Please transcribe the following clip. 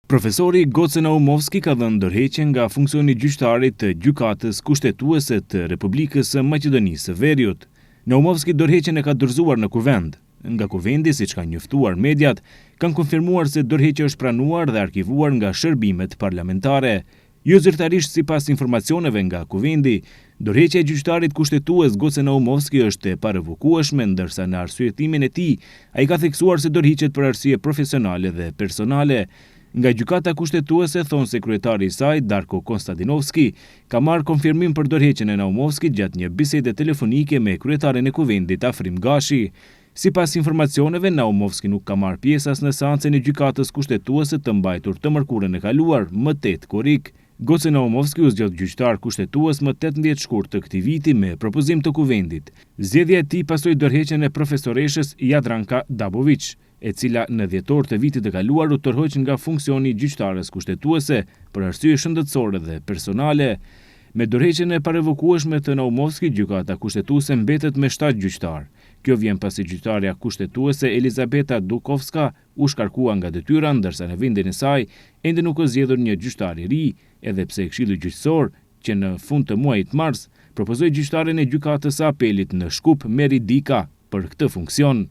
Profesori Goce Naumovski ka dhënë ndërheqje nga funksioni gjyqtarit të gjykatës kushtetuese të Republikës së Maqedonisë së Veriut. Naumovski dorëheqjen e ka dorëzuar në kuvend. Nga kuvendi, siç kanë njoftuar mediat, kanë konfirmuar se dorëheqja është pranuar dhe arkivuar nga shërbimet parlamentare. Jo zyrtarisht sipas informacioneve nga kuvendi, dorëheqja e gjyqtarit kushtetues Goce Naumovski është e parevokueshme, ndërsa në arsyetimin e tij ai ka theksuar se dorëhiqet për arsye profesionale dhe personale. Nga gjykata kushtetuese thon se kryetari i saj, Darko Konstantinovski, ka marrë konfirmim për dorëheqjen e Naumovskit gjatë një bisede telefonike me kryetarin e kuvendit Afrim Gashi. Sipas informacioneve, Naumovski nuk ka marrë pjesë as në seancën e gjykatës kushtetuese të mbajtur të mërkurën e kaluar, më 8 korrik. Goce Naumovski u zgjodh gjyqtar kushtetues më 18 shkurt të këtij viti me propozim të kuvendit. Zgjedhja e tij pasoi dorëheqjen e profesoreshës Jadranka Dabović, e cila në dhjetor të vitit të kaluar u tërhoq nga funksioni gjyqtares kushtetuese për arsye shëndetësore dhe personale. Me dorëheqjen e parevokueshme të Naumovskit, gjykata kushtetuese mbetet me 7 gjyqtar. Kjo vjen pasi gjyqtarja kushtetuese Elizabeta Dukovska u shkarkua nga detyra, ndërsa në vendin e saj ende nuk është zgjedhur një gjyqtar i ri, edhe pse Këshilli Gjyqësor, që në fund të muajit mars propozoi gjyqtaren e gjykatës së apelit në Shkup Meri Dika për këtë funksion.